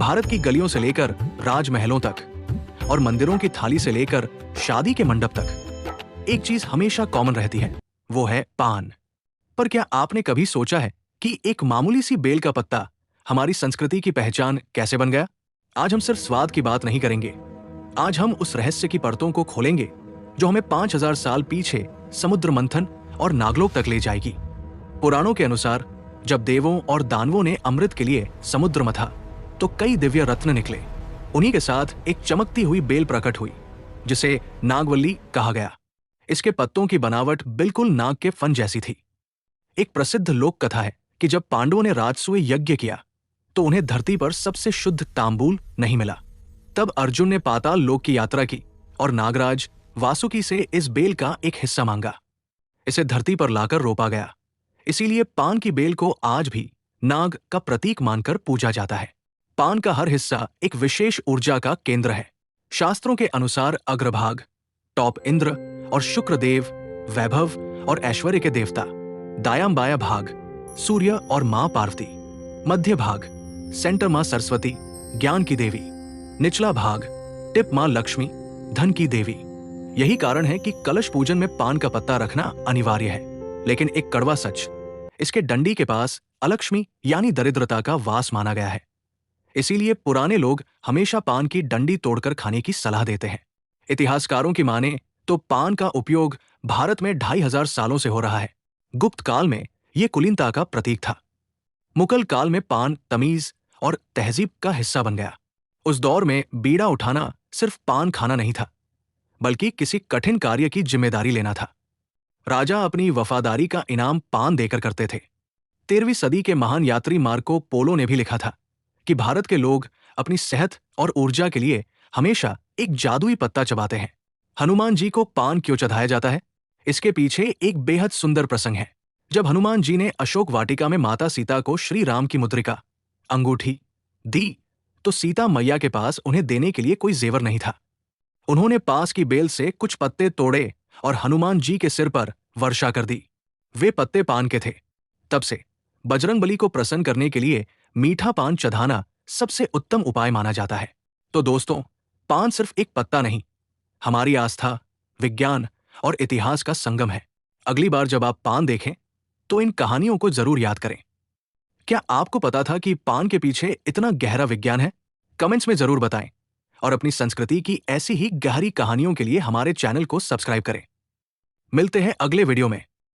भारत की गलियों से लेकर राजमहलों तक और मंदिरों की थाली से लेकर शादी के मंडप तक एक चीज हमेशा कॉमन रहती है, वो है पान। पर क्या आपने कभी सोचा है कि एक मामूली सी बेल का पत्ता हमारी संस्कृति की पहचान कैसे बन गया? आज हम सिर्फ स्वाद की बात नहीं करेंगे। आज हम उस रहस्य की परतों को खोलेंगे जो हमें 5000 साल पीछे समुद्र मंथन और नागलोक तक ले जाएगी। पुराणों के अनुसार जब देवों और दानवों ने अमृत के लिए समुद्र मथा तो कई दिव्य रत्न निकले। उन्हीं के साथ एक चमकती हुई बेल प्रकट हुई जिसे नागवल्ली कहा गया। इसके पत्तों की बनावट बिल्कुल नाग के फन जैसी थी। एक प्रसिद्ध लोक कथा है कि जब पांडवों ने राजसूय यज्ञ किया तो उन्हें धरती पर सबसे शुद्ध तांबूल नहीं मिला। तब अर्जुन ने पाताल लोक की यात्रा की और नागराज वासुकी से इस बेल का एक हिस्सा मांगा। इसे धरती पर लाकर रोपा गया। इसीलिए पान की बेल को आज भी नाग का प्रतीक मानकर पूजा जाता है। पान का हर हिस्सा एक विशेष ऊर्जा का केंद्र है। शास्त्रों के अनुसार अग्रभाग टॉप इंद्र और शुक्र देव वैभव और ऐश्वर्य के देवता, दायां बायां भाग सूर्य और मां पार्वती, मध्य भाग सेंटर मां सरस्वती ज्ञान की देवी, निचला भाग टिप मां लक्ष्मी धन की देवी। यही कारण है कि कलश पूजन में पान का पत्ता रखना अनिवार्य है। लेकिन एक कड़वा सच, इसके डंडी के पास अलक्ष्मी यानी दरिद्रता का वास माना गया है। इसीलिए पुराने लोग हमेशा पान की डंडी तोड़कर खाने की सलाह देते हैं। इतिहासकारों की माने तो पान का उपयोग भारत में 2500 सालों से हो रहा है। गुप्त काल में यह कुलीनता का प्रतीक था। मुगल काल में पान तमीज और तहजीब का हिस्सा बन गया। उस दौर में बीड़ा उठाना सिर्फ पान खाना नहीं था, बल्कि किसी कठिन कार्य की जिम्मेदारी लेना था। राजा अपनी वफादारी का इनाम पान देकर करते थे। 13वीं सदी के महान यात्री मार्को पोलो ने भी लिखा था कि भारत के लोग अपनी सेहत और ऊर्जा के लिए हमेशा एक जादुई पत्ता चबाते हैं। हनुमान जी को पान क्यों चढ़ाया जाता है? इसके पीछे एक बेहद सुंदर प्रसंग है। जब हनुमान जी ने अशोक वाटिका में माता सीता को श्री राम की मुद्रिका अंगूठी दी तो सीता मैया के पास उन्हें देने के लिए कोई जेवर नहीं था। उन्होंने पास की बेल से कुछ पत्ते तोड़े और हनुमान जी के सिर पर वर्षा कर दी। वे पत्ते पान के थे। तब से बजरंगबली को प्रसन्न करने के लिए मीठा पान चढ़ाना सबसे उत्तम उपाय माना जाता है। तो दोस्तों, पान सिर्फ एक पत्ता नहीं, हमारी आस्था, विज्ञान और इतिहास का संगम है। अगली बार जब आप पान देखें तो इन कहानियों को जरूर याद करें। क्या आपको पता था कि पान के पीछे इतना गहरा विज्ञान है? कमेंट्स में जरूर बताएं और अपनी संस्कृति की ऐसी ही गहरी कहानियों के लिए हमारे चैनल को सब्सक्राइब करें। मिलते हैं अगले वीडियो में।